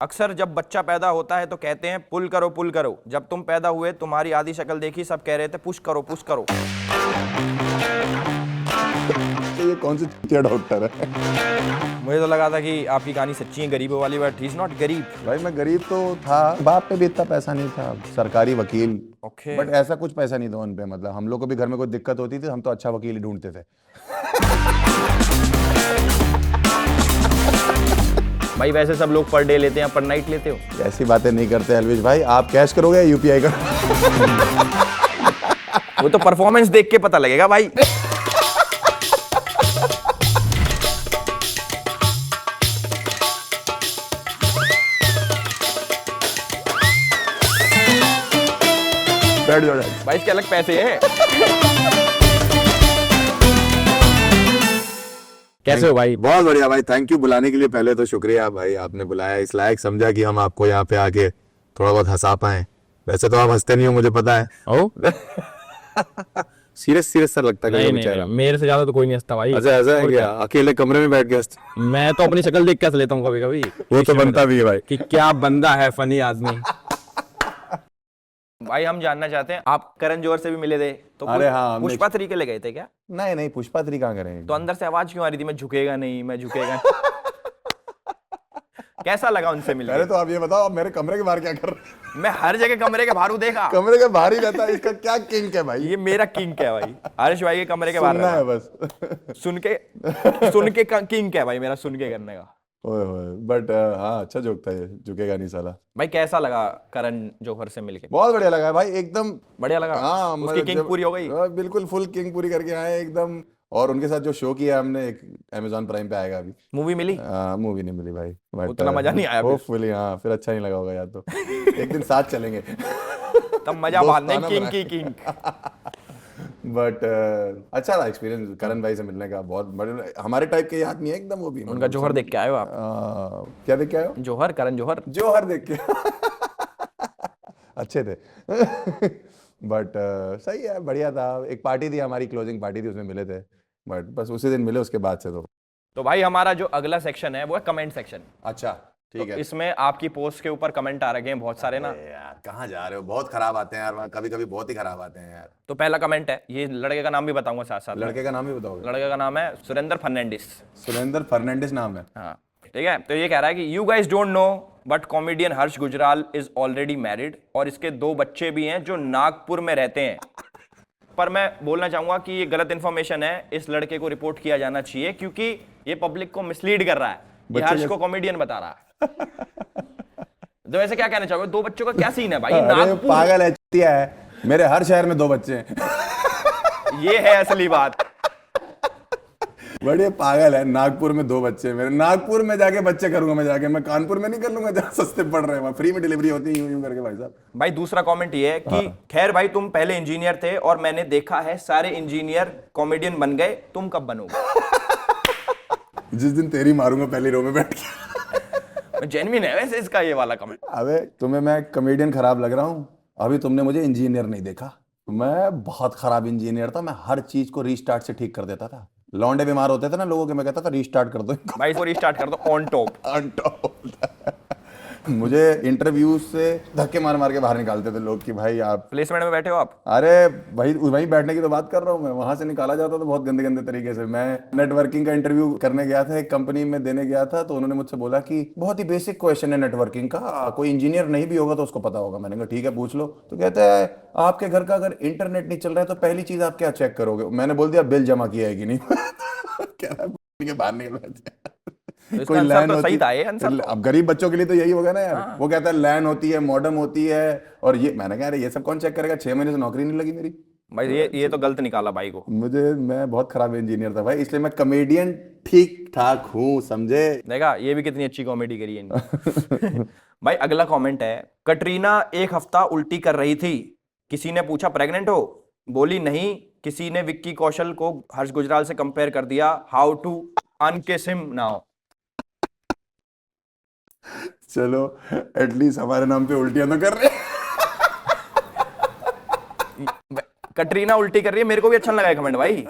अक्सर जब बच्चा पैदा होता है तो कहते हैं पुल करो पुल करो। जब तुम पैदा हुए तुम्हारी आधी शक्ल देखी, सब कह रहे थे पुश करो पुश करो। तो ये कौन सी चूतिया डॉक्टर है? मुझे तो लगा था कि आपकी कहानी सच्ची है गरीबों वाली, बट ही इज नॉट गरीब। भाई मैं गरीब तो था, बाप पे भी इतना पैसा नहीं था, सरकारी वकील। ओके। बट ऐसा कुछ पैसा नहीं था उन पे, मतलब हम लोग को भी घर में कोई दिक्कत होती थी, हम तो अच्छा वकील ही ढूंढते थे। भाई वैसे सब लोग पर डे लेते हैं, पर नाइट लेते हो? ऐसी बातें नहीं करते अलविश भाई। आप कैश करोगे या यूपीआई का? वो तो परफॉर्मेंस देख के पता लगेगा भाई। बैठ जाओ। भाई इसके अलग पैसे हैं। कैसे हो भाई? बहुत बढ़िया भाई, थैंक यू बुलाने के लिए। पहले तो शुक्रिया भाई, आपने बुलाया, इस लायक समझा कि हम आपको यहाँ पे आके थोड़ा बहुत हंसा पाए। वैसे तो आप हंसते नहीं हो, मुझे पता है। ओ सीरियस सीरियस सर लगता है नहीं कभी चेहरा। नहीं, मेरे से ज्यादा तो कोई नहीं हंसता भाई। अच्छा ऐसा है क्या? अकेले कमरे में बैठ के हंसते? मैं तो अपनी शक्ल देख के हंस लेता हूँ कभी कभी। वो तो बनता भी है भाई। कि क्या बंदा है, फनी आदमी। भाई हम जानना चाहते हैं, आप करण जौहर से भी मिले थे तो अरे हाँ, पुष्पा 3 के लिए गए थे क्या? नहीं नहीं, पुष्पा 3 कहाँ करेंगे? तो अंदर से आवाज क्यों आ रही थी, मैं झुकेगा नहीं मैं झुकेगा नहीं? कैसा लगा उनसे पहले मिलकर? तो आप ये बताओ, आप मेरे कमरे के बाहर क्या कर रहे हो? मैं हर जगह कमरे के बाहर हूँ, देखा? कमरे के बाहर ही रहता है, इसका क्या किंक है भाई? ये मेरा किंग है भाई, हर्ष भाई के कमरे के बाहर सुनना है रहना। बस। सुन के किंग है भाई मेरा, सुन के करने का। ओए होए, बट हाँ अच्छा जोक था ये, झुकेगा नहीं साला। भाई कैसा लगा करण जौहर से मिलके? बहुत बढ़िया लगा भाई, एकदम बढ़िया लगा? हाँ उसकी मतलब किंग पूरी हो गई? बिल्कुल फुल किंग पूरी करके आए एकदम। और उनके साथ जो शो किया हमने, एक अमेजॉन प्राइम पे आएगा अभी। मूवी मिली? मूवी नहीं मिली भाई, बट उतना मजा नहीं आया फिर? होपफुली हाँ, फिर अच्छा नहीं लगा होगा यार तो। एक दिन साथ चलेंगे। तब मजा बाद में, दोस्ताना किंग बनाए। की किंग। बट अच्छा था एक्सपीरियंस करण भाई से मिलने का, बहुत बड़े हमारे टाइप के आदमी है एकदम। वो भी उनका जौहर देख के आए हो आप? क्या देख के आए हो? जौहर, करण जौहर। जौहर देख के। अच्छे थे। बट सही है, बढ़िया था। एक पार्टी थी हमारी, क्लोजिंग पार्टी थी, उसमें मिले थे। बट बस उसी दिन मिले, उसके बाद से तो भाई हमारा जो अगला सेक्शन है वो है कमेंट सेक्शन। अच्छा ठीक तो है। इसमें आपकी पोस्ट के ऊपर कमेंट आ रखे हैं बहुत सारे ना। अरे यार कहाँ जा रहे हो? बहुत खराब आते हैं यार, कभी कभी बहुत ही खराब आते हैं यार। तो पहला कमेंट है, ये लड़के का नाम भी बताऊंगा साथ साथ में। लड़के का नाम ही बताओगे? लड़के का नाम है सुरेंद्र फर्नांडिस। सुरेंद्र फर्नांडिस नाम है? हाँ ठीक है। तो ये कह रहा है कि you guys don't know but comedian Harsh Gujral is already married और इसके 2 बच्चे भी हैं जो नागपुर में रहते हैं। पर मैं बोलना चाहूंगा कि ये गलत इंफॉर्मेशन है, इस लड़के को रिपोर्ट किया जाना चाहिए क्योंकि ये पब्लिक को मिसलीड कर रहा है। ये हर्ष को कॉमेडियन बता रहा है। तो वैसे क्या कहना चाहोगे, 2 बच्चों का क्या सीन है भाई? अरे नागपुर पागल है, चूतिया है। मेरे हर शहर में 2 बच्चे हैं। ये है असली बात। बड़े पागल है, नागपुर में 2 बच्चे हैं मेरे। नागपुर में जाके बच्चे करूंगा मैं, जाके मैं कानपुर में नहीं कर लूंगा जहाँ सस्ते पड़ रहे हैं, वहाँ फ्री में डिलीवरी होती है, यूं करके भाई साहब। भाई दूसरा कमेंट ये है कि खैर भाई तुम पहले इंजीनियर थे और मैंने देखा है सारे इंजीनियर कॉमेडियन बन गए, तुम कब बनोगे? जिस दिन तेरी मारूंगा पहली रो में बैठ के। जेन्युइन है वैसे इसका ये वाला कमेंट। अबे तुम्हें मैं कॉमेडियन खराब लग रहा हूँ? अभी तुमने मुझे इंजीनियर नहीं देखा। मैं बहुत खराब इंजीनियर था, मैं हर चीज को रीस्टार्ट से ठीक कर देता था। लौंडे बीमार होते थे ना लोगों के, मैं कहता था रीस्टार्ट कर दो इनको। भाई इसको रीस्टार्ट कर दो ऑन टॉप। On top। मुझे इंटरव्यू से धक्के मार मार के बाहर निकालते थे लोग कि भाई आप प्लेसमेंट में बैठे हो आप? अरे भाई वहीं बैठने की तो बात कर रहा हूँ मैं, वहां से निकाला जाता था बहुत गंदे गंदे तरीके से। मैं नेटवर्किंग का इंटरव्यू करने गया था, एक कंपनी में देने गया था, तो उन्होंने मुझसे बोला कि बहुत ही बेसिक क्वेश्चन है नेटवर्किंग का, कोई इंजीनियर नहीं भी होगा तो उसको पता होगा। मैंने कहा ठीक है पूछ लो। तो कहता है आपके घर का अगर इंटरनेट नहीं चल रहा है तो पहली चीज आप क्या चेक करोगे? मैंने बोल दिया बिल जमा किया है कि नहीं। कह रहा है बाहर निकल। तो इसका कोई आंसर लैन तो होती सही था ये आंसर तो। अब गरीब बच्चों के लिए तो यही होगा ना यार। वो कहता है लैन होती है, मॉडेम होती है, और ये मैंने कहा ये सब कौन चेक करेगा? 6 महीने से नौकरी नहीं लगी मेरी। भाई ये तो गलत निकाला भाई को। मैं बहुत खराब इंजीनियर था भाई, इसलिए मैं कॉमेडियन ठीक ठाक हूँ, समझे? देखा ये भी कितनी अच्छी कॉमेडी करी है इन्होंने। भाई अगला कमेंट है, कटरीना 1 हफ्ता उल्टी कर रही थी, किसी ने पूछा प्रेग्नेंट हो, बोली नहीं, किसी ने विक्की कौशल को हर्ष गुजराल से कंपेयर कर दिया, हाउ टू अनकिस हिम नाउ। चलो एटलीस्ट हमारे नाम पे उल्टियां तो कर रहे हैं। कटरीना उल्टी कर रही है, मेरे को भी अच्छा नहीं लगा कमेंट भाई।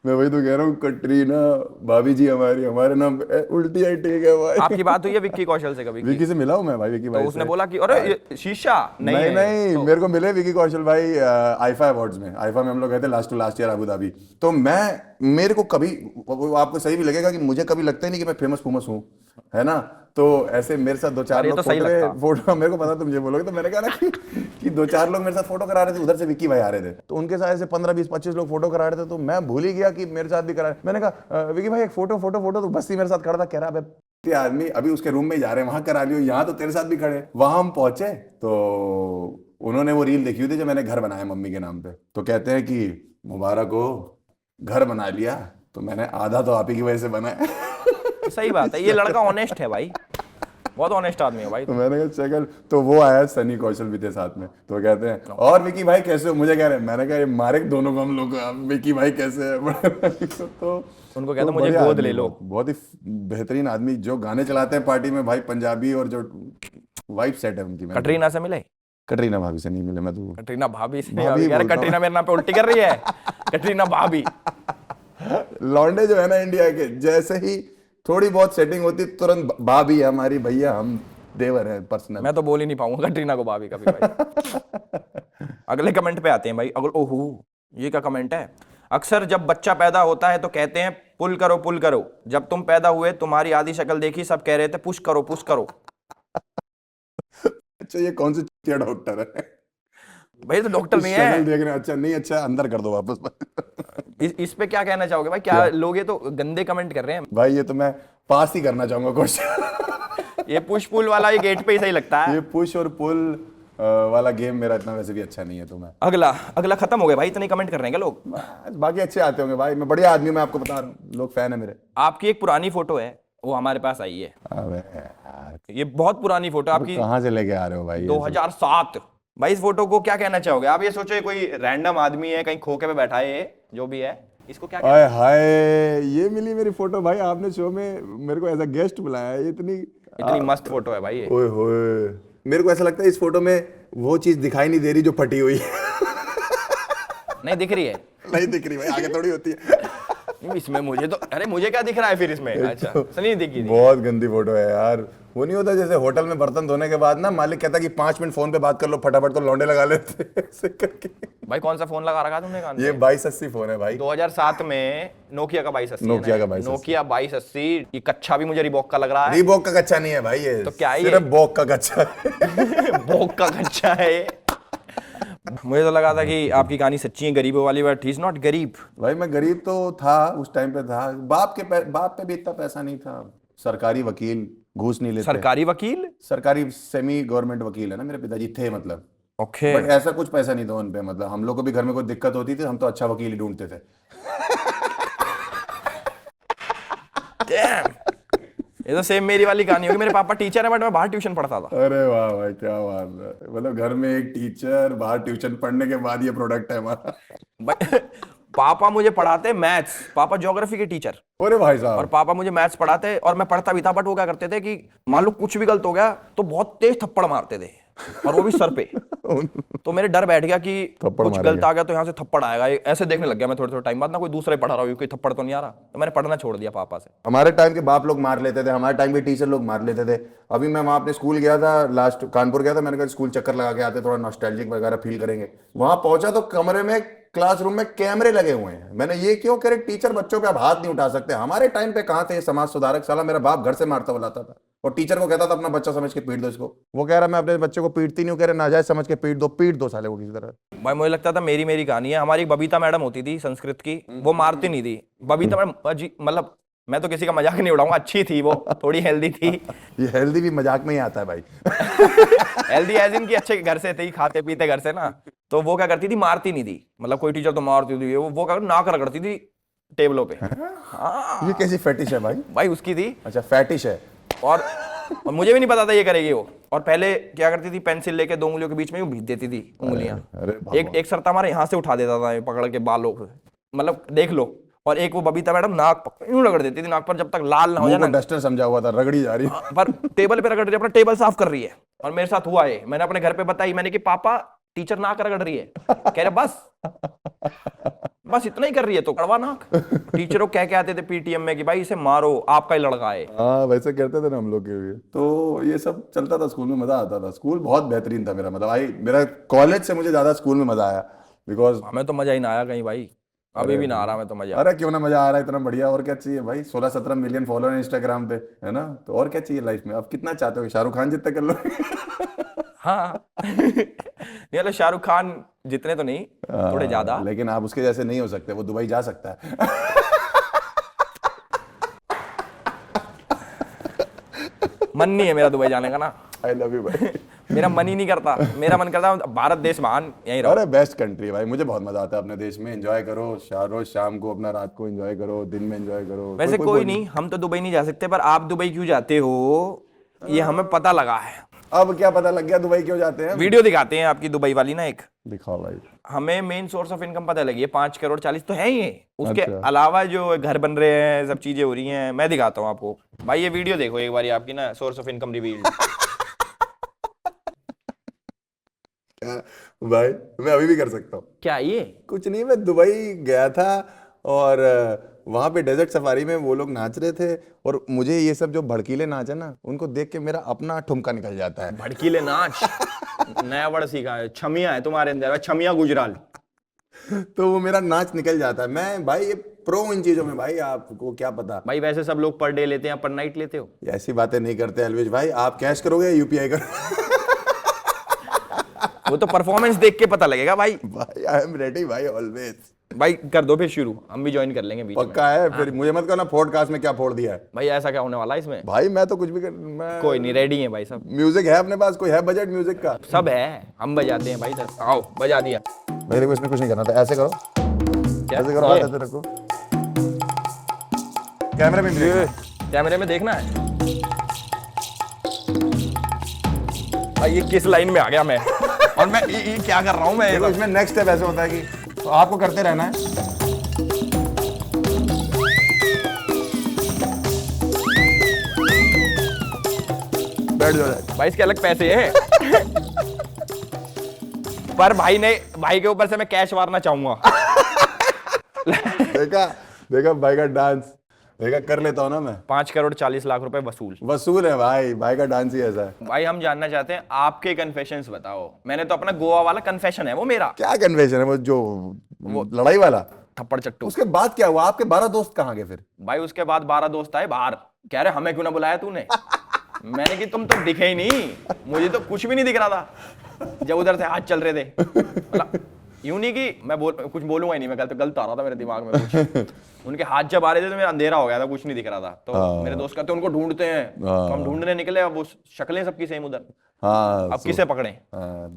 मैं वही तो कह रहा हूँ, कटरीना भाभी जी हमारी हमारे नाम पे उल्टी आई ठीक है भाई। आपकी बात हुई है विक्की कौशल से कभी की? विकी से मिला हूँ मैं भाई, विकी तो भाई उसने से। बोला कि अरे ये शीशा नहीं नहीं है। नहीं, तो मेरे को मिले विकी कौशल भाई आईफा अवार्ड्स में। आईफा में हम लोग गए थे लास्ट ईयर अबू धाबी। तो मेरे को कभी, वो आपको सही भी लगेगा कि मुझे कभी लगता ही नहीं कि मैं फेमस फूमस हूँ, है ना। तो ऐसे मेरे साथ दो चार यार ये लोग तो सही लगता। फोटो मेरे को पता तुम ये बोलोगे, तो मैंने कहा ना कि दो चार लोग मेरे साथ फोटो करा रहे थे, उधर से विक्की भाई आ रहे थे, तो उनके साथ ऐसे 15 20 25 लोग फोटो करा रहे थे, तो मैं भूल ही गया कि मेरे साथ भी करा रहे। मैंने कहा विक्की भाई एक फोटो फोटो फोटो, तो बस ही मेरे साथ खड़ा था, कह रहा अबे ये आदमी अभी उसके रूम में ही जा रहे हैं, वहां करा लियो, यहाँ तो तेरे साथ भी खड़े। वहां हम पहुंचे तो उन्होंने वो रील देखी हुई थी जो मैंने घर बनाया मम्मी के नाम पे, तो कहते हैं कि मुबारक हो घर बना लिया, तो मैंने आधा तो आप ही की वजह से बनाया। सही बात है, ये लड़का ऑनेस्ट है भाई, बहुत ऑनेस्ट आदमी है भाई। तो मैंने कहा चल, तो वो आया, सनी कौशल भी थे साथ में, तो कहते हैं और विकी भाई कैसे हो, मुझे कह रहे हैं, मैंने कहा ये मारे दोनों को हम लोग, विकी भाई कैसे है। तो उनको कहता मुझे बढ़िया गोद आदमी, ले लो। बहुत ही बेहतरीन आदमी, जो गाने चलाते हैं पार्टी में भाई पंजाबी, और जो वाइब सेट है उनकी। कटरीना से मिले? कटरीना भाभी से नहीं मिले मैं तो। कटरीना भाभी से? भाभी यार बोलता कटरीना मेरे नाम पे उल्टी कर रही है। कटरीना भाभी। लौंडे जो है ना इंडिया के, जैसे ही थोड़ी बहुत सेटिंग होती तुरंत भाभी है हमारी, भैया हम देवर हैं पर्सनल। मैं तो बोल ही नहीं पाऊंगा कटरीना को भाभी कभी भाई। अगले कमेंट पे आते हैं भाई। ओहो, ये क्या कमेंट है? अक्सर जब बच्चा पैदा होता है तो कहते हैं पुल करो पुल करो। जब तुम पैदा हुए तुम्हारी आधी शक्ल देखी, सब कह रहे थे पुश करो पुश करो। अच्छा ये कौन सी चीटिया डॉक्टर है भाई तो डॉक्टर नहीं शक्ल है। देख रहे हैं, अच्छा नहीं, अच्छा अंदर कर दो वापस। इस पे क्या कहना चाहोगे भाई? क्या लोग ये तो गंदे कमेंट कर रहे हैं। भाई ये तो मैं पास ही करना चाहूंगा क्वेश्चन। ये पुश पुल वाला ये गेट पे ही सही लगता है। ये पुश और पुल वाला गेम मेरा इतना वैसे भी अच्छा नहीं है, तो मैं अगला अगला खत्म हो गया भाई, इतने कमेंट कर रहे हैं क्या लोग? बाकी अच्छे आते होंगे भाई, मैं बढ़िया आदमी हूं, मैं आपको बता रहा हूँ, लोग फैन है मेरे। आपकी एक पुरानी फोटो है, वो हमारे पास आई है। अबे यार, ये बहुत पुरानी फोटो आपकी, कहाँ से लेके आ रहे हो भाई? 2007। भाई इस फोटो को क्या कहना चाहोगे आप? ये सोचो ये कोई रैंडम आदमी है कहीं खोके पे बैठा है, ये जो भी है, इसको क्या आय हाय, ये मिली मेरी फोटो भाई, आपने शो में मेरे को एज अ गेस्ट बुलाया है, इतनी मस्त फोटो है भाई ये। ओए होए, मेरे को ऐसा लगता है इस फोटो में वो चीज दिखाई नहीं दे रही जो फटी हुई है। नहीं दिख रही है? नहीं दिख रही भाई, आगे थोड़ी होती है। इसमें मुझे तो, अरे मुझे क्या दिख रहा है फिर इसमें? अच्छा नहीं दिखी थी। बहुत गंदी फोटो है यार। वो नहीं होता जैसे होटल में बर्तन धोने के बाद ना मालिक कहता कि 5 मिनट फोन पे बात कर लो फटाफट, तो लौंडे लगा लेते हैं ऐसे करके। भाई कौन सा फोन लगा रखा तुमने कान पे? ये 2280 फोन है भाई, 2007 में नोकिया का 2280। नोकिया का 2280। नोकिया 2280। ये कच्छा भी मुझे रिबॉक का लग रहा है। रीबॉक का कच्चा नहीं है भाई, ये तो क्या है ये? सिर्फ बॉक का कच्चा है। बॉक का कच्छा है ये। मुझे तो लगा था कि आपकी कहानी सच्ची है गरीबों वाली, बट ही इज नॉट गरीब। भाई मैं गरीब तो था उस टाइम पे, था बाप पे भी इतना पैसा नहीं था। सरकारी वकील, घूस नहीं लेते। सरकारी वकील? सरकारी सेमी गवर्नमेंट वकील है ना मेरे पिताजी थे, मतलब। ओके। बट ऐसा कुछ पैसा नहीं था उन पे, मतलब हम लोग को भी घर में कोई दिक्कत होती थी, हम तो अच्छा वकील ही ढूंढते थे। Damn! ये तो सेम मेरी वाली कहानी होगी। मेरे पापा टीचर है बट मैं बाहर ट्यूशन पढ़ता था। अरे वाह भाई, क्या बात है, मतलब घर में एक टीचर, बाहर ट्यूशन पढ़ने के बाद ये प्रोडक्ट है हमारा। पापा मुझे पढ़ाते मैथ्स, पापा ज्योग्राफी के टीचर, अरे भाई और साहब, पापा मुझे मैथ्स पढ़ाते और मैं पढ़ता भी था। बट वो क्या करते थे कि मान लो कुछ भी गलत हो गया तो बहुत तेज थप्पड़ मारते थे, और वो भी सर पे। तो मेरे डर बैठ गया कि थप्पड़ कुछ मारेंगे। गलत आ गया तो यहाँ से थप्पड़ आएगा। ऐसे देखने लग गया मैं थोड़े थोड़े टाइम बाद ना, कोई दूसरा ही पढ़ा रहा हो, कोई थप्पड़ तो नहीं आ रहा, तो मैंने पढ़ना छोड़ दिया पापा से। हमारे टाइम के बाप लोग मार लेते थे, हमारे टाइम के टीचर लोग मार लेते थे। अभी मैं वहां अपने स्कूल गया था, लास्ट कानपुर गया था, मैंने कहा स्कूल चक्कर लगा के आते, थोड़ा नॉस्टैल्जिक वगैरह फील करेंगे। वहां पहुंचा तो कमरे में, क्लासरूम में कैमरे लगे हुए हैं। मैंने ये क्यों करे, टीचर बच्चों पे अब हाथ नहीं उठा सकते। हमारे टाइम पे कहाँ थे ये समाज सुधारक? साला मेरा बाप घर से मारता हुआ लाता था और टीचर को कहता था अपना बच्चा समझ के पीट दो इसको। वो कह रहा मैं अपने बच्चे को पीटती नहीं हूँ, कह रहे नाजायज समझ के पीट दो साले को किसी तरह। भाई मुझे लगता था मेरी मेरी कहानी है। हमारी एक बबीता मैडम होती थी संस्कृत की, वो मारती नहीं थी। बबीता मैडम जी, मतलब मैं तो किसी का मजाक नहीं उड़ाऊंगा, अच्छी थी वो, थोड़ी हेल्दी थी। ये हेल्दी भी मजाक में ही आता है भाई। हेल्दी एज इन की अच्छे घर से थी, खाते पीते घर से ना। तो वो क्या करती थी, मारती नहीं थी। मतलब कोई टीचर तो मारती थी, वो क्या नाक रगड़ती थी टेबलों पे। हाँ ये कैसी फेटिश है भाई? भाई उसकी थी। अच्छा फैटिश है। और मुझे भी नहीं पता था ये करेगी वो। और पहले क्या करती थी, पेंसिल लेके 2 उंगलियों के बीच में यूं भीग देती थी उंगलियां। अरे एक सर था हमारे, यहाँ से उठा देता था पकड़ के बालों को, मतलब देख लो। और एक वो बबीता मैडम नाक यूं रगड़ देती थी नाक पर, जब तक लाल ना हो जाए ना। डस्टर समझा हुआ था, रगड़ी जा रही है। पर टेबल पे रगड़ रही है, अपना टेबल साफ कर रही है। और मेरे साथ हुआ है, मैंने अपने घर पे बताई, मैंने कि पापा टीचर नाक रगड़ रही है। कह रहे बस। बस इतना ही कर रही है तो कड़वा नाक। टीचरों कह के आते थे पीटीएम में कि भाई इसे मारो, आपका ही लड़का है। हाँ वैसे करते थे ना हम लोग के भी, तो ये सब चलता था स्कूल में, मजा आता था। स्कूल बहुत बेहतरीन था मेरा, मतलब मेरा कॉलेज से मुझे ज्यादा स्कूल में मजा आया, बिकॉज हमें तो मजा ही ना आया कहीं भाई, अभी भी ना आ रहा मैं तो मजा। अरे क्यों ना मजा आ रहा है, इतना बढ़िया, और क्या चाहिए भाई। 16-17 मिलियन फॉलोअर इंस्टाग्राम पे, है ना, तो और क्या चाहिए लाइफ में। अब कितना चाहते हो, शाहरुख खान जितने कर लो। हाँ नहीं मतलब शाहरुख खान जितने तो नहीं, थोड़े ज्यादा। लेकिन आप उसके जैसे नहीं हो सकते, वो दुबई जा सकता है। मन नहीं है मेरा दुबई जाने का ना। आई लव यू भाई। मेरा मन ही नहीं करता, मेरा मन करता है भारत देश महान, यहीं रहो। अरे बेस्ट कंट्री है भाई, मुझे बहुत मजा आता है अपने देश में। एंजॉय करो, रोज शाम को अपना, रात को एंजॉय करो, दिन में एंजॉय करो। वैसे कोई नहीं, हम तो दुबई नहीं जा सकते, पर आप दुबई क्यों जाते हो ये हमें पता लगा है। अब क्या पता लग गया दुबई क्यों जाते हैं। वीडियो दिखाते हैं आपकी दुबई वाली ना एक, दिखाओ भाई। हमें मेन सोर्स ऑफ इनकम पता लगी है, 5 करोड़ 40 तो है ही है। उसके अच्छा। अलावा जो घर बन रहे हैं, सब चीजें हो रही हैं, मैं दिखाता हूँ आपको। भाई ये वीडियो देखो एक बार, आपकी ना सोर्स ऑफ इनकम रिवील्ड। भाई मैं अभी भी कर सकता हूँ। क्या ये? कुछ नहीं, मैं दुबई गया था और वहां पे डेजर्ट सफारी में वो लोग नाच रहे थे, और मुझे ये सब जो भड़कीले नाच है ना, उनको देख के मेरा अपना ठुमका निकल जाता है। भड़कीले नाच नया वर्ड सीखा है, छमिया है तुम्हारे अंदर, छमिया गुजराल। तो वो मेरा नाच निकल जाता है। मैं भाई ये प्रो इन चीजों में भाई, आपको क्या पता। भाई वैसे सब लोग पर डे लेते हैं, पर नाइट लेते हो? ऐसी बातें नहीं करते अलविश भाई। आप कैश करोगे या यूपीआई करोगे? वो तो परफॉर्मेंस देख के पता लगेगा भाई। भाई आई एम रेडी भाई, ऑलवेज। भाई कर दो फिर शुरू, हम भी ज्वाइन कर लेंगे बीच में। पक्का है फिर, मुझे मत कहना पॉडकास्ट में क्या फोड़ दिया है। भाई ऐसा क्या होने वाला है इसमें? भाई मैं तो कुछ भी मैं कोई नहीं, रेडी है भाई सब। म्यूजिक है अपने पास, कोई है बजट म्यूजिक का? सब है, हम बजाते हैं भाई। आओ बजा दिया। मेरे को इसमें कुछ नहीं करना था, ऐसे करो, क्या ऐसे करो, हाथ ऐसे रखो, कैमरे में भी कैमरे में देखना है। भाई ये किस लाइन में आ गया मैं? और मैं ये क्या कर रहा हूँ मैं? देखो इसमें नेक्स्ट स्टेप ऐसे होता है कि तो आपको करते रहना है। बैठ जाओ भाई इसके अलग पैसे हैं। पर भाई के ऊपर से मैं कैश मारना चाहूंगा। देखा देखा भाई का डांस, देखा कर लेता हूँ ना मैं। 5 करोड़ 40 लाख रुपए वसूल। वसूल है भाई, भाई का डांस ही ऐसा है। भाई हम जानना चाहते हैं आपके कन्फेशंस बताओ। मैंने तो अपना गोवा वाला कन्फेशन है वो मेरा, क्या कन्वेंशन है वो लड़ाई वाला? थप्पड़ चट्टू। उसके बाद क्या हुआ? आपके 12 दोस्त कहाँ गए फिर? भाई उसके बाद 12 दोस्त आए बाहर, कह रहे हमें क्यों ना बुलाया तूने? मैंने कि तुम तो दिखे ही नहीं, मुझे तो कुछ भी नहीं दिख रहा था जब उधर से हाथ चल रहे थे। मतलब यूं नहीं कि मैं कुछ बोलूंगा ही नहीं, मैं गलत आ रहा था मेरे दिमाग में कुछ। उनके हाथ जब आ रहे थे तो मेरा अंधेरा हो गया था, कुछ नहीं दिख रहा था। तो मेरे दोस्त कहते उनको ढूंढते हैं, तो हम ढूंढने निकले। अब वो शक्लें सबकी सेम उधर। हाँ, अब किसे पकड़े?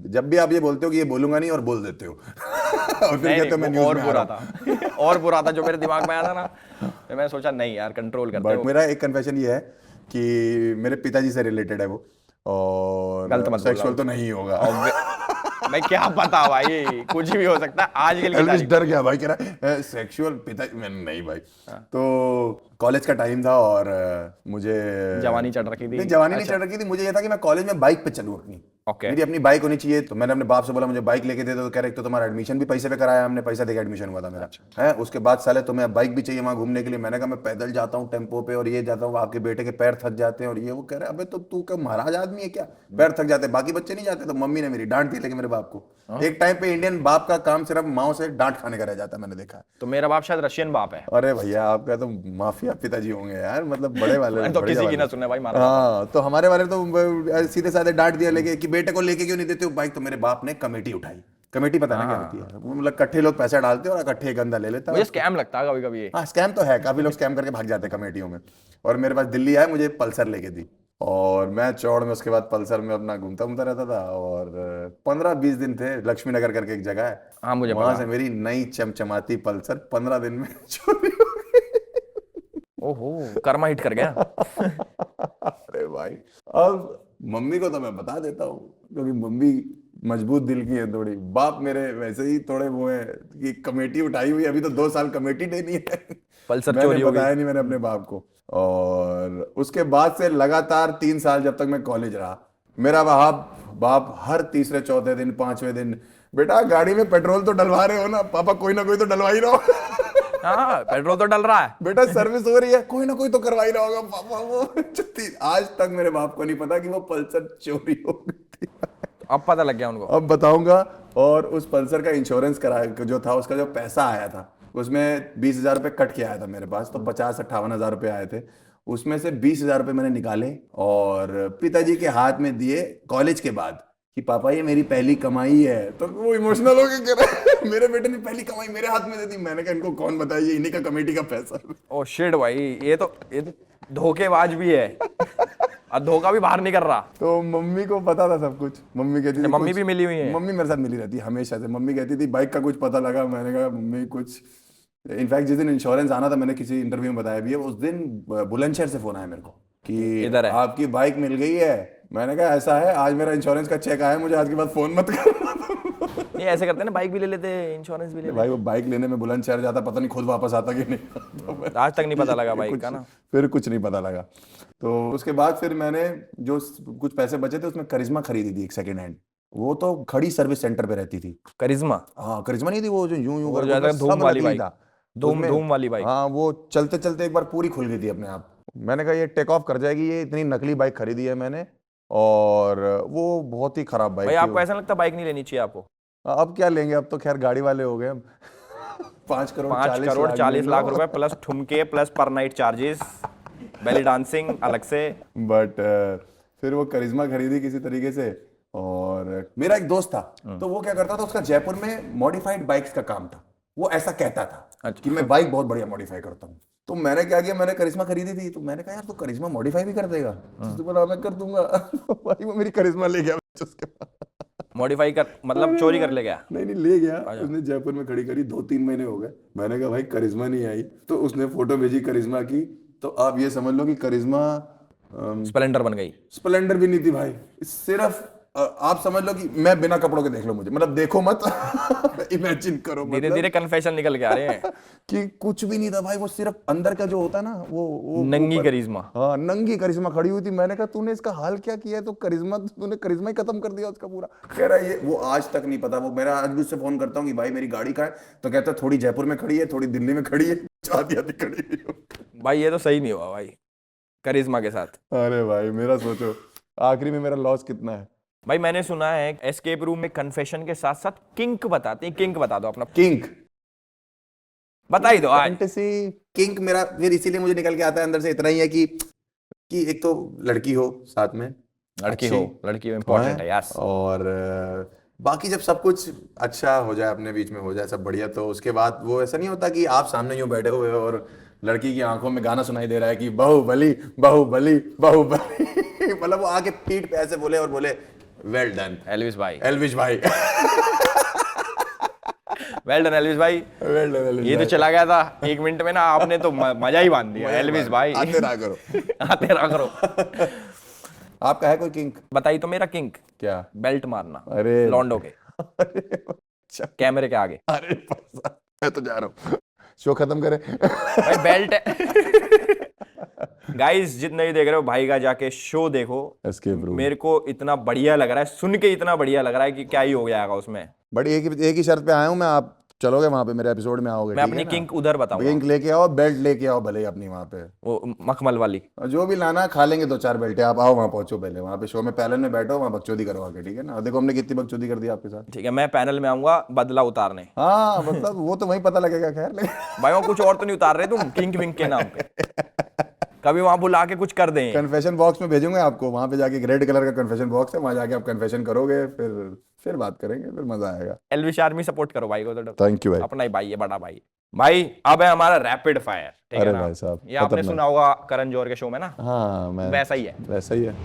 जब भी आप ये बोलते हो कि ये बोलूंगा नहीं और बोल देते हो। और फिर कहते हो मैं न्यूज़ और में आ बुरा रहा हूं। था। और बुरा था जो मेरे दिमाग में आया था ना, तो मैंने सोचा नहीं यार कंट्रोल करते बट हो। मेरा एक कन्फेशन ये है कि मेरे पिताजी से रिलेटेड है वो, और गलत मत सेक्सुअल तो नहीं होगा। भाई क्या पता भाई, कुछ भी हो सकता है आजकल की एल्विश तारीख। डर गया भाई, कह रहा है सेक्सुअल पिता नहीं भाई। तो कॉलेज का टाइम था और मुझे जवानी चढ़ रखी थी। नहीं, जवानी नहीं चढ़ रखी थी। मुझे ये था कि मैं कॉलेज में बाइक पे चलूं अपनी। ओके। मेरी अपनी बाइक होनी चाहिए। तो मैंने अपने बाप से बोला मुझे बाइक लेके दे दो। तो कह रहे तो तुम्हारा एडमिशन भी पैसे पे कराया हमने, पैसा देके एडमिशन हुआ था मेरा, है। उसके बाद साले तुम्हें बाइक भी चाहिए वहां घूमने के लिए। मैंने कहा मैं पैदल जाता हूँ टेम्पो पे, और ये जाता हूँ, आपके बेटे के पैर थक जाते हैं। और ये वो कह रहे अबे तो तू क्या महाराज आदमी है क्या, पैर थक जाते हैं, बाकी बच्चे नहीं जाते? तो मम्मी ने मेरी डांट दी, लेकिन मेरे बाप को एक टाइम पे इंडियन बाप का काम सिर्फ माओ से डांट खाने का रह जाता है, मैंने देखा। तो मेरा बाप शायद रशियन बाप है। अरे भैया आपका तो माफिया पिताजी होंगे यार, मतलब बड़े वाले। मैंने तो किसी की ना सुने भाई मारा। हाँ, तो हमारे वाले तो सीधे साधे डांट दिया लेके कि बेटे को लेके क्यों नहीं देते हो बाइक। तो मेरे बाप ने कमेटी उठाई। कमेटी पता नहीं क्या होती है? वो मतलब इकट्ठे लोग पैसा डालते हैं और इकट्ठे गंदा ले लेता है। मुझे स्कैम लगता है कभी कभी ये। हाँ स्कैम तो है, काफी लोग स्कैम करके भाग जाते हैं कमेटियों में। और मेरे पास दिल्ली आए, मुझे पल्सर लेके दी, और मैं चौड़ में उसके बाद पल्सर में अपना घूमता घूमता रहता था। और 15-20 दिन थे, लक्ष्मी नगर करके एक जगह है, हाँ मुझे वहां पता। से मेरी नई चमचमाती पल्सर 15 दिन में चोरी हो गई। ओहो, कर्मा हिट कर गया। अरे भाई, अब मम्मी को तो मैं बता देता हूँ क्योंकि मम्मी मजबूत दिल की है थोड़ी। बाप मेरे वैसे ही थोड़े वो है कि कमेटी उठाई हुई, अभी तो 2 साल कमेटी देनी है। पल्सर मैंने चोरी हो गई। बताया नहीं मैंने अपने बाप को। और उसके बाद से लगातार 3 साल जब तक मैं कॉलेज रहा, मेरा बाप हर तीसरे चौथे दिन 5वें दिन बेटा गाड़ी में पेट्रोल तो डलवा रहे हो ना पापा, कोई ना कोई तो डलवा ही रहा हो। हाँ पेट्रोल तो डल रहा है। बेटा सर्विस हो रही है, कोई ना कोई तो करवा ही रहा होगा पापा। वो आज तक मेरे बाप को नहीं पता कि वो पल्सर चोरी हो गई थी। अब पता लग गया उनको। अब बताऊंगा। और उस पल्सर का इंश्योरेंस करा जो था, उसका जो पैसा आया था उसमें 20,000 रुपये कट के आया था मेरे पास, तो 50-58 हज़ार रुपये आए थे। उसमें से 20,000 रुपये मैंने निकाले और पिताजी के हाथ में दिए कॉलेज के बाद कि पापा ये मेरी पहली कमाई है। तो वो इमोशनल हो गए, कह रहे मेरे बेटे ने पहली कमाई मेरे हाथ में दे दी। मैंने कहा इनको कौन बताइए, इन्हीं का कमेटी का पैसा। ओ शिट भाई, ये तो धोखेबाज भी है और धोखा भी बाहर नहीं कर रहा। तो मम्मी को पता था सब कुछ। मम्मी कहती थी मम्मी भी मिली हुई है। मम्मी मेरे साथ मिली रहती है हमेशा से। मम्मी कहती थी बाइक का कुछ पता लगा? मैंने कहा मम्मी कुछ, इनफैक्ट जिस दिन इंश्योरेंस आना था, मैंने किसी इंटरव्यू में बताया भी है, उस दिन बुलंदशहर से फोन आया मेरे को कि इधर है, आपकी बाइक मिल गई है। मैंने कहा ऐसा है, आज मेरा इंश्योरेंस का चेक आया, मुझे आज के बाद फोन मत करना। नहीं ऐसे करते ना, बाइक भी ले लेते, इंश्योरेंस भी ले लेते। भाई वो बाइक लेने में बुलंदशहर जाता, पता नहीं खुद वापस आता कि नहीं। तो आज तक नहीं पता लगा बाइक का ना। फिर कुछ नहीं पता लगा। तो उसके बाद फिर मैंने जो कुछ पैसे बचे थे उसमें करिश्मा खरीदी थी एक सेकेंड हैंड। वो तो खड़ी सर्विस सेंटर पे रहती थी। करिश्मा? हाँ करिश्मा नहीं थी वो जो यूं यूं और करके ज्यादा ऊपर धूम सब वाली नकली बाइक, था। धूम वाली बाइक। हाँ वो चलते चलते एक बार पूरी खुल गई थी अपने आप। मैंने कहा ये टेक ऑफ कर जाएगी, ये इतनी नकली बाइक खरीदी है मैंने, और वो बहुत ही खराब बाइक भाई थी। आपको ऐसा लगता बाइक नहीं लेनी चाहिए आपको? अब क्या लेंगे, अब तो खैर गाड़ी वाले हो गए। 5 करोड़ 40 लाख रुपए प्लस ठुमके प्लस पर नाइट चार्जेस, बेली डांसिंग अलग से। बट फिर वो करिश्मा खरीदी किसी तरीके से। और मेरा एक दोस्त था, तो वो क्या करता था, उसका जयपुर में मॉडिफाइड बाइक्स का काम था। वो ऐसा कहता था कि मैं बाइक बहुत बढ़िया मॉडिफाई करता हूँ। तो मैंने क्या किया, मैंने करिश्मा खरीदी थी, तो मैंने कहा यार तू करिश्मा मॉडिफाई भी कर देगा? तो बोला मैं कर दूंगा। भाई वो मेरी करिश्मा ले गया उसके बाद। मॉडिफाई कर मतलब चोरी कर ले गया? नहीं ले गया। उसने जयपुर में खड़ी करी, 2-3 महीने हो गए। मैंने कहा भाई करिश्मा नहीं आई, तो उसने फोटो भेजी करिश्मा की। तो आप ये समझ लो कि करिश्मा स्प्लेंडर बन गई। स्प्लेंडर भी नहीं थी भाई, सिर्फ आप समझ लो कि मैं बिना कपड़ों के देख लो मुझे, मतलब देखो मत। इमेजिन करो, धीरे धीरे कन्फेशन निकल के आ रहे हैं कि कुछ भी नहीं था भाई, वो सिर्फ अंदर का जो होता है ना, वो नंगी करिश्मा। हाँ नंगी करिश्मा खड़ी हुई थी। मैंने कहा तूने इसका हाल क्या किया है? तो करिश्मा, तूने करिश्मा ही खत्म कर दिया उसका पूरा। कह रहा है ये, वो आज तक नहीं पता। वो मेरा आज भी उससे फोन करता हूँ कि भाई मेरी गाड़ी कहाँ है, तो कहता है थोड़ी जयपुर में खड़ी है, थोड़ी दिल्ली में खड़ी है, आधी आधी खड़ी है। भाई ये तो सही नहीं हुआ भाई करिश्मा के साथ। अरे भाई मेरा सोचो आखिरी में मेरा लॉस कितना है। भाई मैंने सुना है एस्केप रूम में कन्फेशन के साथ साथ किंक बताते हैं। किंक बता दो अपना। किंक बता ही दो आज। फैंटेसी किंक मेरा फिर इसीलिए मुझे निकल के आता है अंदर से इतना ही है कि एक तो लड़की हो साथ में, लड़की हो इंपॉर्टेंट है यस। और बाकी जब सब कुछ अच्छा हो जाए, अपने बीच में हो जाए सब बढ़िया, तो उसके बाद वो ऐसा नहीं होता कि आप सामने यूं बैठे हुए हो और लड़की की आंखों में गाना सुनाई दे रहा है कि बाहुबली बाहुबली बाहुबली। मतलब वो आके पीठ पे ऐसे बोले और बोले वेल डन एल्विस भाई, एल्विश भाई। वेल डन एल्विस भाई, वेल डन एल्विश ये तो भाई। चला गया था 1 मिनट में ना, आपने तो मजा ही बांध दिया। एल्विस भाई आते रहा करो। आते रहा करो। आपका है कोई किंक? बताइए तो मेरा किंक। क्या? बेल्ट मारना। अरे लॉन्डो के अच्छा। कैमरे के आगे। अरे मैं तो जा रहा हूँ, शो खत्म करें। भाई बेल्ट है। गाइस जितने भी देख रहे हो भाई का जाके शो देखो। एस्केप रूम मेरे को इतना बढ़िया लग रहा है, सुन के इतना बढ़िया लग रहा है कि क्या ही हो जाएगा उसमें। बट एक ही शर्त पे आया हूँ मैं, आप चलोगे वहां पे, मेरे एपिसोड में आओगे? मैं अपनी किंक उधर बताऊंगा। किंक लेके आओ, बेल्ट लेके आओ भले ही अपनी वहां पे, वो मखमल वाली। और जो भी लाना खा लेंगे 2-4 बेल्ट। आप आओ वहां पहुंचो, पहले वहां पे शो में पैनल में बैठो, वहां बकचोदी करो आके, ठीक है ना? देखो हमने कितनी बकचोदी कर दी आपके साथ। ठीक है मैं पैनल में आऊंगा बदला उतारने। हाँ मतलब वो तो वहीं पता लगेगा। खैर भाई वो कुछ और तो नहीं उतार रहे तुम किंक विंक के नाम पे? कभी वहां बुला के कुछ कर दें। कन्फेशन बॉक्स में भेजूंगा आपको, वहां पे जाके एक रेड कलर का कन्फेशन बॉक्स है, वहां जाके आप कन्फेशन करोगे, फिर बात करेंगे, फिर मजा आएगा। एल्विश आर्मी सपोर्ट करो भाई को तो। थैंक यू भाई। अपना ही भाई है, बड़ा भाई। भाई अब है हमारा रैपिड फायर, ठीक है अरे ना? भाई साहब, ये आपने खतरनाक। सुना होगा करण जौहर के शो में ना, हाँ मैं वैसा ही है। वैसा ही है।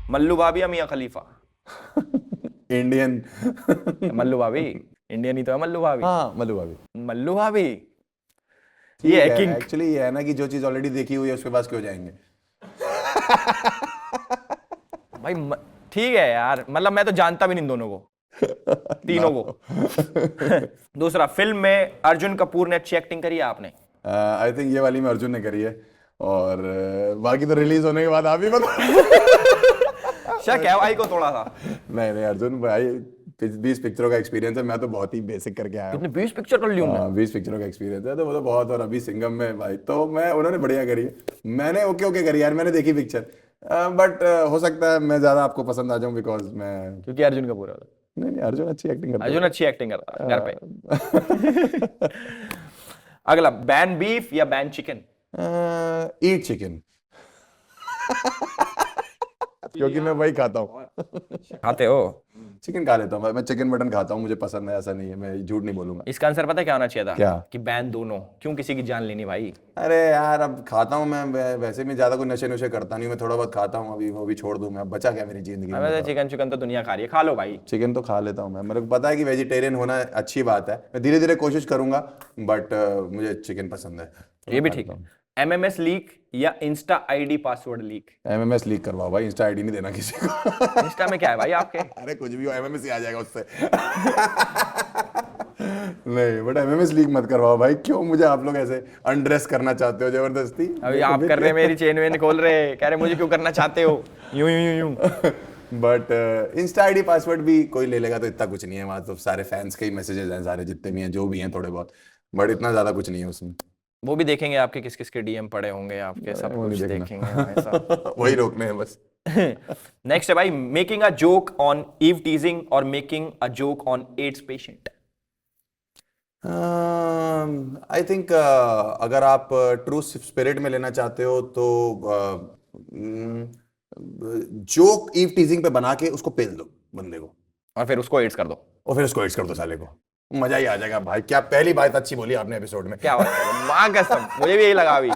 मल्लू भाभी या मियां खलीफा? इंडियन। मल्लू भाभी इंडियन ही तो है। मल्लू भाभी, हाँ मल्लू भाभी। मल्लू भाभी ये है किंग। एक्चुअली ये है ना कि जो चीज ऑलरेडी देखी हुई है उसके पास क्यों जाएंगे। भाई ठीक है यार, मतलब मैं तो जानता भी नहीं इन दोनों को, तीनों को। दूसरा, फिल्म में अर्जुन कपूर ने अच्छी एक्टिंग करी है आपने? आई थिंक ये वाली में अर्जुन ने करी है, और बाकी तो रिलीज होने के बाद आप ही बताओ। शक है भाई को थोड़ा सा। नहीं नहीं अर्जुन भाई 20 पिक्चरों का एक्सपीरियंस है, मैं तो बहुत ही बेसिक करके आया हूँ। कितने 20 पिक्चर कर ली उन्होंने? 20 पिक्चरों का एक्सपीरियंस है तो वो तो बहुत, और अभी सिंघम में भाई तो मैं, उन्होंने बढ़िया करी है, मैंने ओके करी यार, मैंने देखी पिक्चर, बट हो सकता है मैं ज्यादा आपको पसंद आ जाऊं बिकॉज मैं, क्योंकि अर्जुन कपूर है। नहीं अर्जुन अच्छी एक्टिंग करता है। अर्जुन अच्छी एक्टिंग करता है घर पे। अगला, बैन बीफ या बैन चिकन? Eat chicken. क्योंकि मैं वही खाता हूँ। खाते हो? चिकन खा लेता हूँ मैं चिकन मटन खाता हूँ, मुझे पसंद है, ऐसा नहीं है, मैं झूठ नहीं बोलूंगा। इसका आंसर पता है क्या होना चाहिए था? क्या? कि बैन दोनों। क्यों किसी की जान लेनी भाई? अरे यार अब खाता हूँ मैं, वैसे मैं ज्यादा कोई नशे नुशे करता नहीं, मैं थोड़ा बहुत खाता हूँ, अभी वो भी छोड़ दूं मैं, अब बचा क्या मेरी जिंदगी में? वैसे चिकन चिकन तो दुनिया खा रही है, खा लो भाई। चिकन तो खा लेता हूँ मैं, मेरे को पता है कि वेजिटेरियन होना अच्छी बात है, मैं धीरे धीरे कोशिश करूंगा, बट मुझे चिकन पसंद है। ये भी ठीक है। एमएमएस लीक या Insta ID password leak? MMS leak करवाओ भाई, इंस्टा आईडी नहीं देना किसी को। इंस्टा में क्या है भाई आपके? अरे कुछ भी हो, एमएमएस ही आ जाएगा उससे। नहीं बट एमएमएस लीक मत करवाओ भाई, क्यों मुझे आप लोग ऐसे अनड्रेस करना चाहते हो जबरदस्ती? अभी आप कर रहे, मेरी चेन वेन खोल रहे, कह रहे मुझे क्यों करना चाहते हो, यूं यूं यूं यूं। बट इंस्टा आईडी पासवर्ड भी कोई ले लेगा तो इतना कुछ नहीं है, वहां तो सारे फैंस के ही मैसेजेस हैं, सारे जितने भी हैं जो भी हैं थोड़े बहुत, बट इतना ज्यादा कुछ नहीं है उसमें। वो भी देखेंगे आपके किस किस के डीएम पड़े होंगे आपके, सब वो कुछ नहीं देखना। देखेंगे हमेशा। वही रोकने हैं बस। नेक्स्ट है भाई, making a joke on eve teasing और making a joke on AIDS patient? I think अगर आप ट्रू स्पिरिट में लेना चाहते हो तो जोक ईव टीजिंग पे बना के उसको पेल दो बंदे को, और फिर उसको एड्स कर दो, और फिर उसको एड्स कर दो साले को, मजा ही आ जाएगा भाई। क्या पहली बात अच्छी बोली आपने एपिसोड में, क्या बात है, मां कसम मुझे भी यही लगा अभी।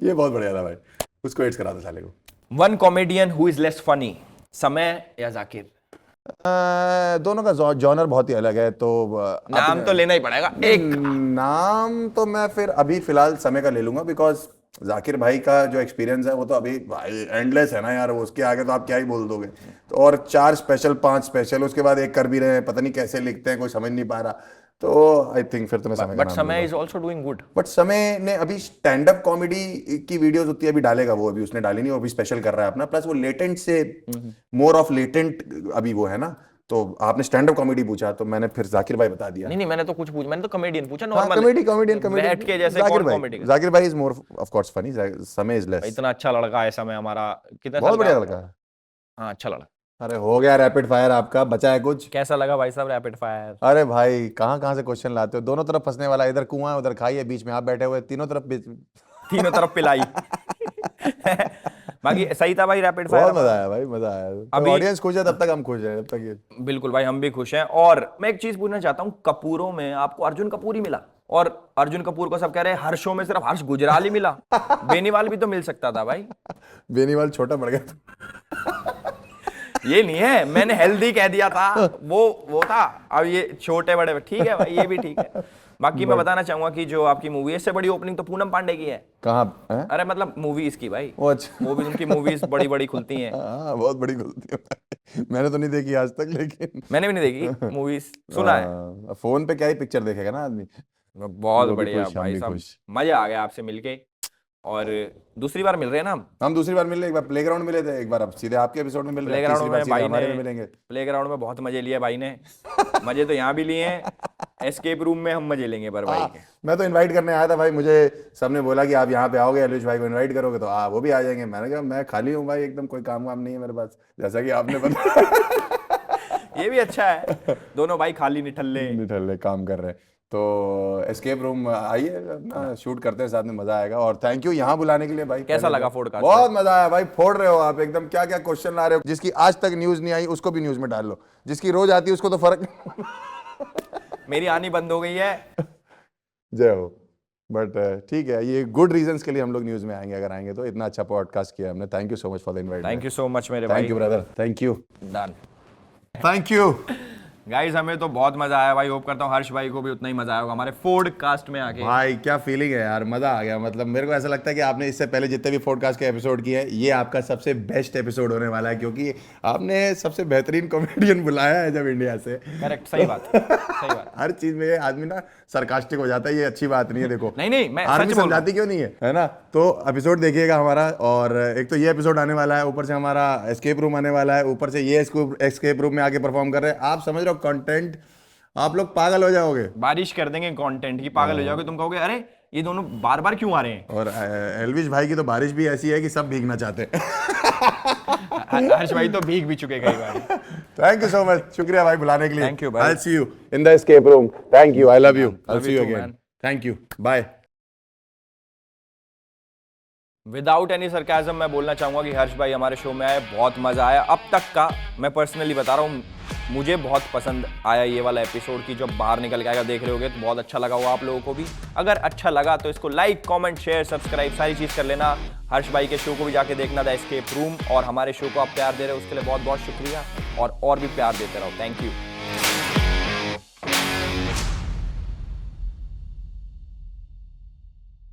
ये बहुत बढ़िया था भाई, उसको एड्स करा दो साले को। One comedian who is less funny, समय या जाकिर? दोनों का जॉनर बहुत ही अलग है, तो नाम तो लेना ही पड़ेगा एक। नाम तो मैं फिर अभी फिलहाल समय का ले लूंगा, बिकॉज जाकिर भाई का जो एक्सपीरियंस है वो तो अभी भाई एंडलेस है ना यार, वो उसके आगे तो आप क्या ही बोल दोगे। तो और 4 स्पेशल 5 स्पेशल उसके बाद एक कर भी रहे हैं, पता नहीं कैसे लिखते हैं, कोई समझ नहीं पा रहा, तो आई थिंक फिर तो मैं समय का बट नाम समय is also doing good. But समय ने अभी स्टैंड अप कॉमेडी की वीडियोस होती है, अभी डालेगा वो, अभी उसने डाली नहीं, वो अभी स्पेशल कर रहा है अपना, प्लस वो लेटेंट से मोर ऑफ लेटेंट अभी वो है ना। तो आपने स्टैंड अप कॉमेडी पूछा तो मैंने फिर जाकिर भाई बता दिया। नहीं मैंने तो कुछ पूछा, मैंने तो कॉमेडियन पूछा, हाँ, नॉर्मल कॉमेडियन बैठ के जैसे जाकिर कौन भाई, कॉमेडी। जाकिर भाई is more of course funny, समय इज लेस। इतना अच्छा लड़का है समय हमारा, कितना बहुत साल बढ़िया का? लड़का है। हाँ अच्छा लड़का। अरे हो गया रैपिड फायर आपका, बचा है कुछ? कैसा लगा भाई साहब रैपिड फायर? अरे भाई कहाँ कहाँ से क्वेश्चन लाते हो, दोनों तरफ फंसने वाला, इधर कुआं है उधर खाई है, बीच में आप बैठे हुए, तीनों तरफ पिलाई। बाकी सही था भाई रैपिड फायर। बहुत मजा आया भाई, मजा आया। अभी ऑडियंस खुश है तब तक हम खुश हैं, तब तक ये बिल्कुल भाई हम भी खुश हैं। और मैं एक चीज पूछना चाहता हूँ, कपूरों में आपको अर्जुन कपूर ही मिला, और अर्जुन कपूर को सब कह रहे हैं हर्षों में सिर्फ हर्ष गुजराल ही मिला, बेनीवाल भी तो मिल सकता था भाई। बेनीवाल छोटा पड़ गया। ये नहीं है, मैंने हेल्दी कह दिया था, वो था, अब ये छोटे बड़े ठीक है भाई, ये भी ठीक है। बाकी मैं बताना चाहूंगा कि जो आपकी मूवी है, इससे बड़ी ओपनिंग तो पूनम पांडे की है। कहाँ है? अरे मतलब मूवीज की भाई, वो अच्छा, मूवीज, उनकी मूवीज बड़ी बड़ी खुलती हैं। हाँ बहुत बड़ी खुलती है। मैंने तो नहीं देखी आज तक, लेकिन मैंने भी नहीं देखी मूवीज, सुना है। फोन पे क्या ही पिक्चर देखेगा ना आदमी। बहुत वो भी बढ़िया खुश, हम भाई भी साहब, खुश। मजा आ गया आपसे मिलके, और दूसरी बार मिल रहे हैं ना हम दूसरी बार मिले, एक बार प्लेग्राउंड मिले थे, एक बार अब सीधे आपके एपिसोड में मिल रहे हैं, प्लेग्राउंड तीसरी बार में सीधे भाई हमारे में ने, मिलेंगे। प्लेग्राउंड में बहुत मजे लिए भाई ने। मजे तो यहाँ भी लिए हैं, एस्केप रूम में हम मजे लेंगे पर भाई के। मैं तो इनवाइट करने आया था भाई, मुझे सबने बोला कि आप यहाँ पे आओगे, आयुष भाई को इनवाइट करोगे तो वो भी आ जाएंगे। मैंने कहा मैं खाली हूँ भाई, एकदम कोई काम वाम नहीं है मेरे पास, जैसा कि आपने बताया। ये भी अच्छा है, दोनों भाई खाली निठल्ले काम कर रहे हैं। तो एस्केप रूम आइए, अपना शूट करते हैं साथ में, मजा आएगा। और थैंक यू यहाँ बुलाने के लिए भाई। कैसा लगा पॉडकास्ट? बहुत मजा आया भाई, फोड़ रहे हो आप एकदम, क्या क्या क्वेश्चन ला रहे हो, जिसकी आज तक न्यूज नहीं आई उसको भी न्यूज में डाल लो, जिसकी रोज आती है उसको तो फर्क। मेरी आनी बंद हो गई है। जय हो। बट ठीक है, ये गुड रीजंस के लिए हम लोग न्यूज में आएंगे, अगर आएंगे तो। इतना अच्छा पॉडकास्ट किया हमने, thank you so much for the invite. Thank you so much मेरे भाई। Thank you brother, thank you, done, thank you guys. हमें तो बहुत मजा आया भाई, होप करता हूँ हर्ष भाई को भी उतना ही मजा आया होगा हमारे पॉडकास्ट में आके। भाई क्या फीलिंग है यार, मजा आ गया। मतलब मेरे को ऐसा लगता है कि आपने इससे पहले जितने भी पॉडकास्ट के एपिसोड किए हैं, ये आपका सबसे बेस्ट एपिसोड होने वाला है, क्योंकि आपने सबसे बेहतरीन कॉमेडियन बुलाया है जब इंडिया से। करेक्ट, सही बात, सही बात। हर चीज में ये आदमी ना सरकास्टिक हो जाता है, ये अच्छी बात नहीं है। देखो नहीं मैं आर्मी सच बोल रहा समझाती क्यों नहीं है ना, तो एपिसोड देखिएगा हमारा, और एक तो ये एपिसोड आने वाला है, ऊपर से हमारा एस्केप रूम आने वाला है, ऊपर से ये एस्केप रूम में आके परफॉर्म कर रहे हैं। आप समझ रहे हो कंटेंट, आप लोग पागल हो जाओगे। बारिश कर देंगे कंटेंट की, पागल हो जाओगे, तुम कहोगे अरे ये दोनों बार बार क्यों आ रहे हैं। और एलविश भाई की तो बारिश भी ऐसी है कि सब भीगना चाहते हैं। हर्ष भाई तो भीग भी चुके कई बार। थैंक यू सो मच, शुक्रिया भाई बुलाने के लिए। Thank you, भाई। I'll see you in the escape room. Thank you, I love you. I'll Love see you you too, again. man. Thank you, bye. Without any sarcasm मैं बोलना चाहूंगा कि हर्ष भाई हमारे शो में आए, बहुत मजा आया। अब तक का मैं पर्सनली बता रहा हूँ, मुझे बहुत पसंद आया ये वाला एपिसोड की। जब बाहर निकल के आएगा देख रहे होगे तो बहुत अच्छा लगा होगा आप लोगों को भी। अगर अच्छा लगा तो इसको लाइक, कमेंट, शेयर, सब्सक्राइब सारी चीज़ कर लेना। हर्ष भाई के शो को भी जाके देखना, द एस्केप रूम, और हमारे शो को आप प्यार दे रहे हो उसके लिए बहुत बहुत शुक्रिया, और भी प्यार देते रहो। Thank you.